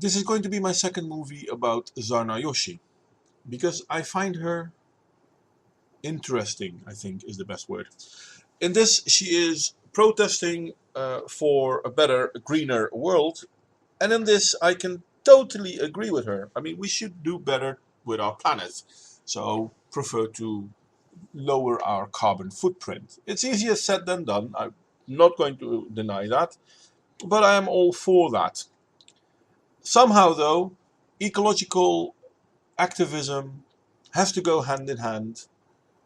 This is going to be my second movie about Zarna Yoshi, because I find her interesting, I think is the best word. In this, she is protesting for a better, greener world, and in this I can totally agree with her. I mean, we should do better with our planet, so prefer to lower our carbon footprint. It's easier said than done, I'm not going to deny that, but I am all for that. Somehow though, ecological activism has to go hand in hand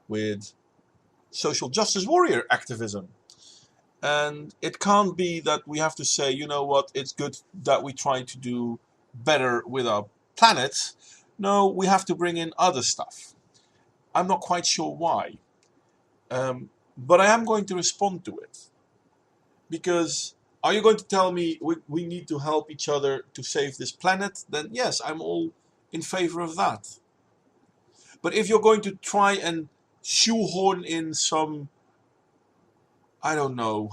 with social justice warrior activism. And it can't be that we have to say, you know what, it's good that we try to do better with our planet. No, we have to bring in other stuff. I'm not quite sure why. But I am going to respond to it. Because are you going to tell me we need to help each other to save this planet? Then yes, I'm all in favor of that. But if you're going to try and shoehorn in some, I don't know,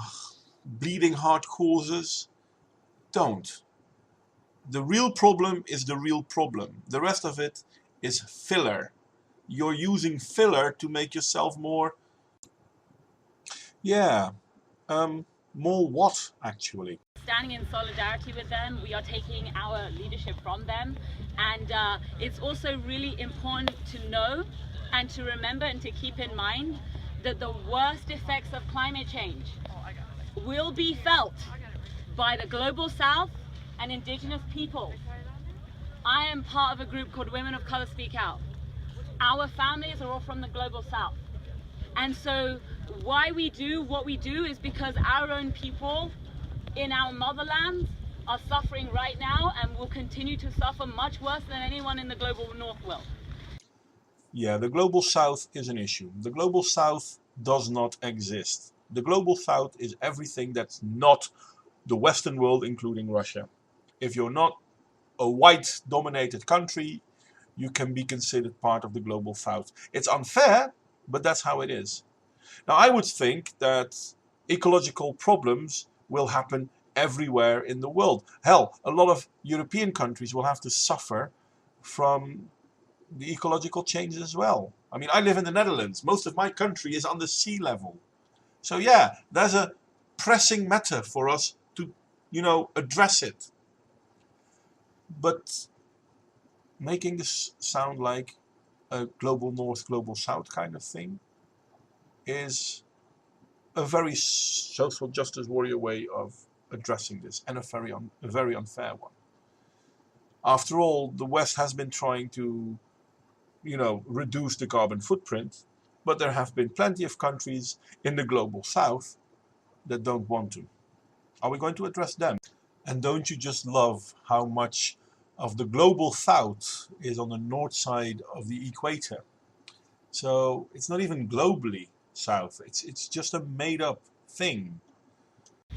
bleeding heart causes, don't. The real problem is the real problem. The rest of it is filler. You're using filler to make yourself more... Yeah, more what, actually? Standing in solidarity with them, we are taking our leadership from them, and it's also really important to know and to remember and to keep in mind that the worst effects of climate change will be felt by the global south and indigenous peoples. I am part of a group called Women of Color Speak Out. Our families are all from the global south, and so why we do what we do is because our own people in our motherland are suffering right now and will continue to suffer much worse than anyone in the global north will. Yeah, the global south is an issue. The global south does not exist. The global south is everything that's not the Western world, including Russia. If you're not a white dominated country, you can be considered part of the global south. It's unfair, but that's how it is. Now, I would think that ecological problems will happen everywhere in the world. Hell, a lot of European countries will have to suffer from the ecological changes as well. I mean, I live in the Netherlands. Most of my country is under sea level. So yeah, there's a pressing matter for us to, address it. But making this sound like a global north, global south kind of thing is a very social justice warrior way of addressing this, and a very unfair one. After all, the West has been trying to, reduce the carbon footprint, but there have been plenty of countries in the global south that don't want to. Are we going to address them? And don't you just love how much of the global south is on the north side of the equator? So it's not even globally south, it's just a made-up thing.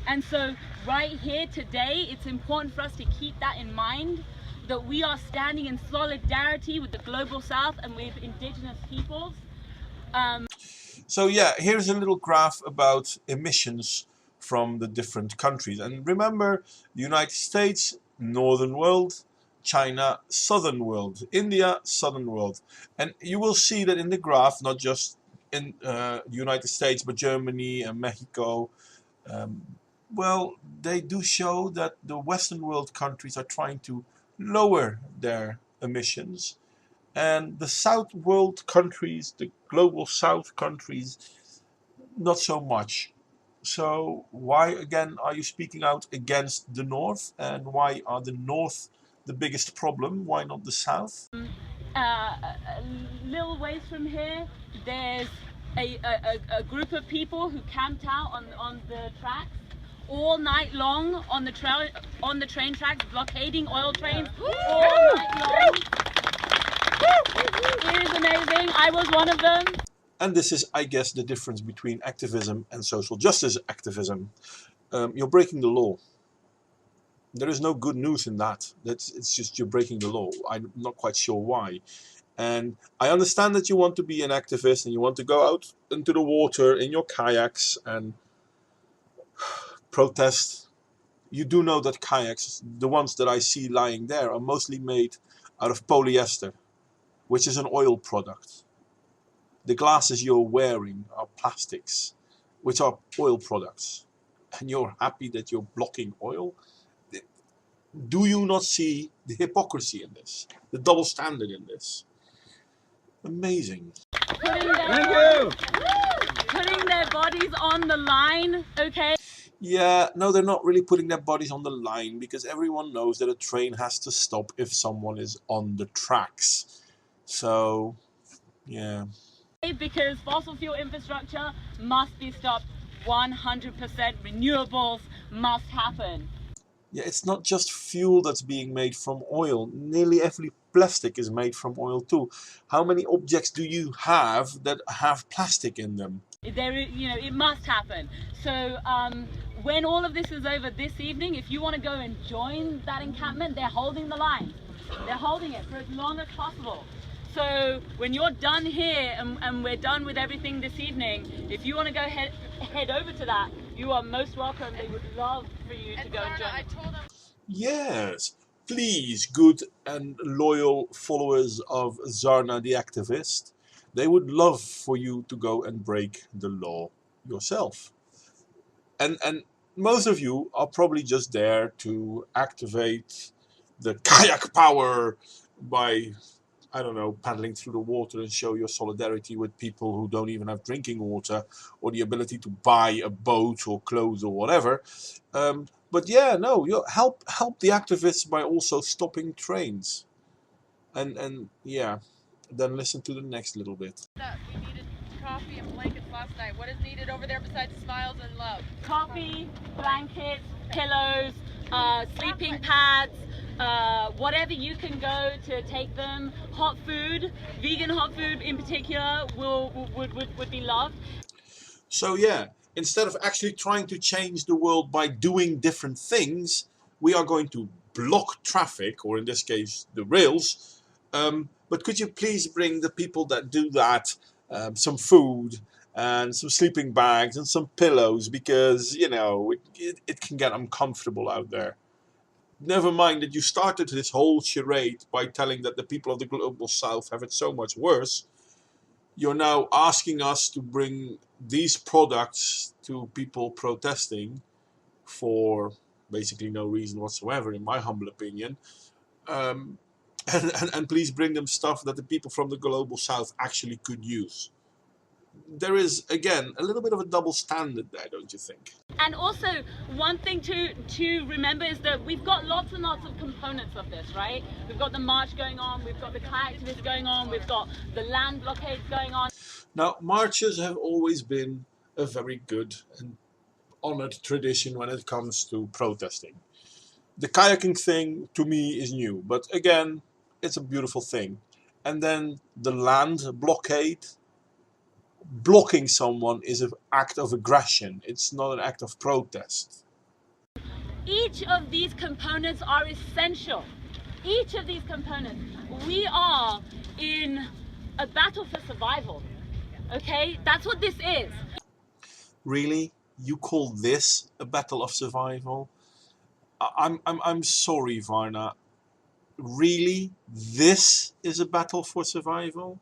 And so right here today, it's important for us to keep that in mind, that we are standing in solidarity with the global south and with indigenous peoples. So yeah, here's a little graph about emissions from the different countries. And remember, the United States, northern world, China, southern world, India, southern world. And you will see that in the graph, not just in the United States, but Germany and Mexico, well, they do show that the Western world countries are trying to lower their emissions. And the South world countries, the global South countries, not so much. So why again are you speaking out against the North? And why are the North the biggest problem? Why not the South? A little ways from here, there's a group of people who camped out on the tracks all night long on the train tracks, blockading oil trains all night long. It is amazing. I was one of them. And this is, I guess, the difference between activism and social justice activism. You're breaking the law. There is no good news in that. It's just you're breaking the law. I'm not quite sure why. And I understand that you want to be an activist and you want to go out into the water in your kayaks and protest You do know that kayaks, the ones that I see lying there, are mostly made out of polyester, which is an oil product. The glasses you're wearing are plastics, which are oil products. And you're happy that you're blocking oil? Do you not see the hypocrisy in this? The double standard in this? Amazing. Putting their bodies on the line, okay? Yeah, no, they're not really putting their bodies on the line, because everyone knows that a train has to stop if someone is on the tracks. So, yeah. Because fossil fuel infrastructure must be stopped. 100% renewables must happen. Yeah, it's not just fuel that's being made from oil. Nearly every plastic is made from oil too. How many objects do you have that have plastic in them? It must happen. So when all of this is over this evening, if you want to go and join that encampment, they're holding the line. They're holding it for as long as possible. So when you're done here and we're done with everything this evening, if you want to go head over to that, you are most welcome. They would love for you to go and join them. Yes, please, good and loyal followers of Zarna the activist, they would love for you to go and break the law yourself. And most of you are probably just there to activate the kayak power by, I don't know, paddling through the water and show your solidarity with people who don't even have drinking water or the ability to buy a boat or clothes or whatever. But yeah, no, you help the activists by also stopping trains. And yeah, then listen to the next little bit. We needed coffee and blankets last night. What is needed over there besides smiles and love? Coffee, blankets, pillows, sleeping pads, whatever you can go to take them. Hot food, vegan hot food in particular, would be loved. So yeah, instead of actually trying to change the world by doing different things, we are going to block traffic, or in this case, the rails. But could you please bring the people that do that some food and some sleeping bags and some pillows, because, you know, it can get uncomfortable out there. Never mind that you started this whole charade by telling that the people of the global south have it so much worse. You're now asking us to bring these products to people protesting for basically no reason whatsoever, in my humble opinion. And please bring them stuff that the people from the global south actually could use. There is, again, a little bit of a double standard there, don't you think? And also, one thing to remember is that we've got lots and lots of components of this, right? We've got the march going on, we've got the activists going on, we've got the land blockades going on. Now, marches have always been a very good and honored tradition when it comes to protesting. The kayaking thing, to me, is new, but again, it's a beautiful thing. And then the land blockade. Blocking someone is an act of aggression. It's not an act of protest. Each of these components are essential. Each of these components. We are in a battle for survival. Okay? That's what this is. Really? You call this a battle of survival? I'm sorry, Varna. Really? This is a battle for survival?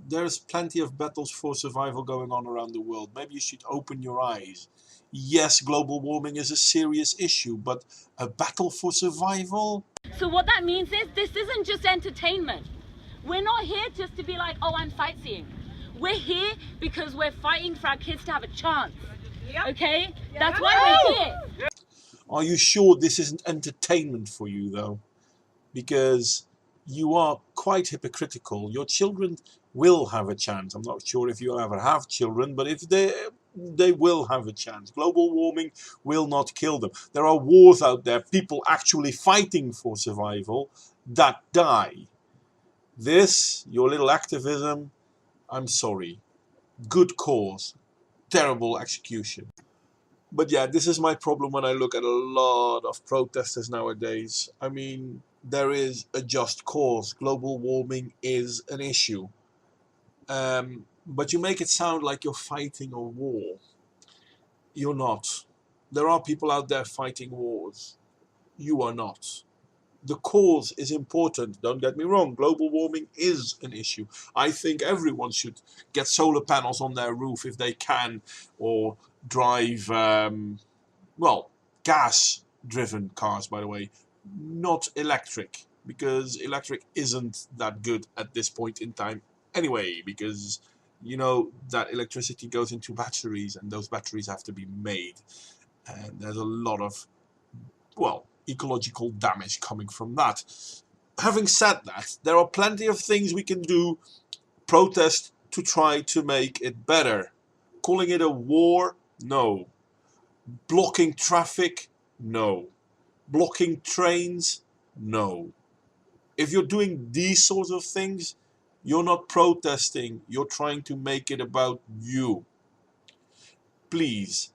There's plenty of battles for survival going on around the world. Maybe you should open your eyes. Yes, global warming is a serious issue, but a battle for survival? So what that means is this isn't just entertainment. We're not here just to be like, oh, I'm sightseeing. We're here because we're fighting for our kids to have a chance. Okay? That's why we're here. Are you sure this isn't entertainment for you, though? Because you are quite hypocritical. Your children will have a chance. I'm not sure if you'll ever have children, but if they will have a chance. Global warming will not kill them. There are wars out there, people actually fighting for survival, that die. This, your little activism, I'm sorry. Good cause. Terrible execution. But yeah, this is my problem when I look at a lot of protesters nowadays. I mean, there is a just cause. Global warming is an issue. But you make it sound like you're fighting a war. You're not. There are people out there fighting wars. You are not. The cause is important, don't get me wrong. Global warming is an issue. I think everyone should get solar panels on their roof if they can, or drive, well, gas-driven cars, by the way, not electric, because electric isn't that good at this point in time anyway, because you know that electricity goes into batteries, and those batteries have to be made. And there's a lot of, well, ecological damage coming from that. Having said that, there are plenty of things we can do, protest, to try to make it better. Calling it a war? No. Blocking traffic? No. Blocking trains? No. If you're doing these sorts of things, you're not protesting, you're trying to make it about you. Please,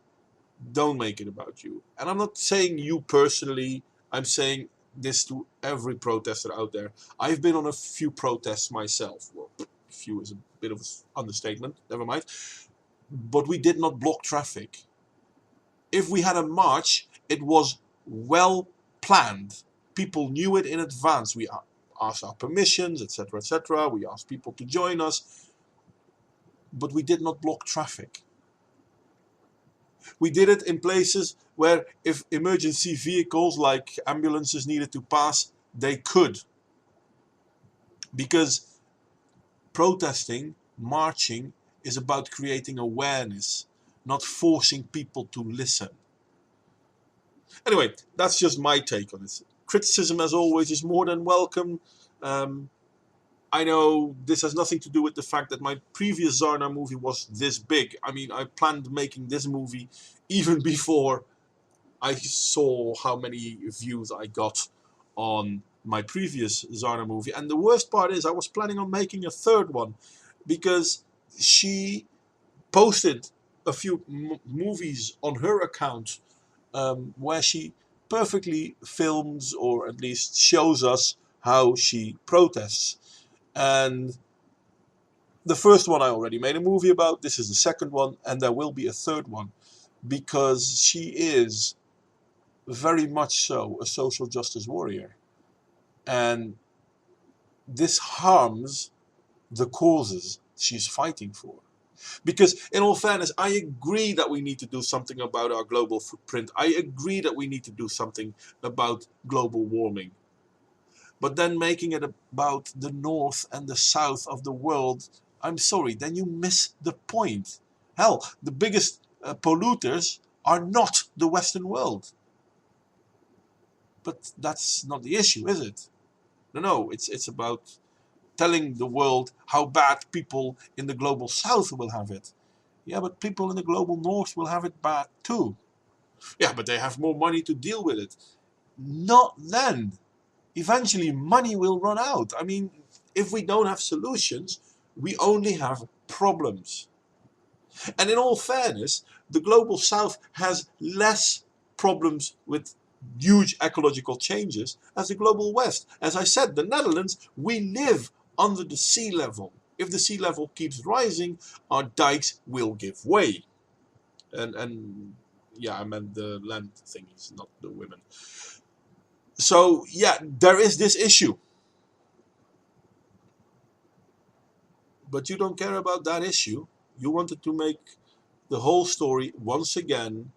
don't make it about you. And I'm not saying you personally, I'm saying this to every protester out there. I've been on a few protests myself. Well, few is a bit of an understatement, never mind. But we did not block traffic. If we had a march, it was well planned. People knew it in advance. We asked our permissions, etc., etc. We asked people to join us. But we did not block traffic. We did it in places where if emergency vehicles like ambulances needed to pass, they could. Because protesting, marching, is about creating awareness, not forcing people to listen. Anyway, that's just my take on it. Criticism, as always, is more than welcome. I know this has nothing to do with the fact that my previous Zarna movie was this big. I mean, I planned making this movie even before I saw how many views I got on my previous Zarna movie. And the worst part is I was planning on making a third one, because she posted a few movies on her account where she perfectly films, or at least shows us how she protests. And the first one I already made a movie about. This is the second one, and there will be a third one, because she is very much so a social justice warrior. And this harms the causes she's fighting for. Because in all fairness, I agree that we need to do something about our global footprint. I agree that we need to do something about global warming. But then making it about the north and the south of the world, I'm sorry, then you miss the point. Hell, the biggest polluters are not the Western world. But that's not the issue, is it? No, it's about telling the world how bad people in the global south will have it. Yeah, but people in the global north will have it bad too. Yeah, but they have more money to deal with it. Not then. Eventually money will run out. I mean, if we don't have solutions, we only have problems. And in all fairness, the global south has less problems with huge ecological changes as the global west. As I said, the Netherlands, we live under the sea level. If the sea level keeps rising, our dikes will give way. And yeah, I meant the land thingies, not the women. So yeah, there is this issue. But you don't care about that issue. You wanted to make the whole story once again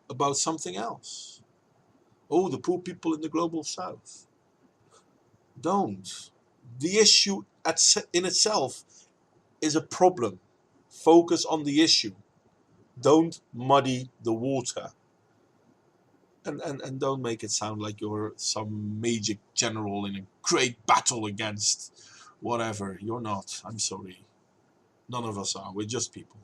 about something else. Oh, the poor people in the global south. Don't. The issue in itself is a problem. Focus on the issue. Don't muddy the water. And don't make it sound like you're some major general in a great battle against whatever. You're not. I'm sorry. None of us are. We're just people.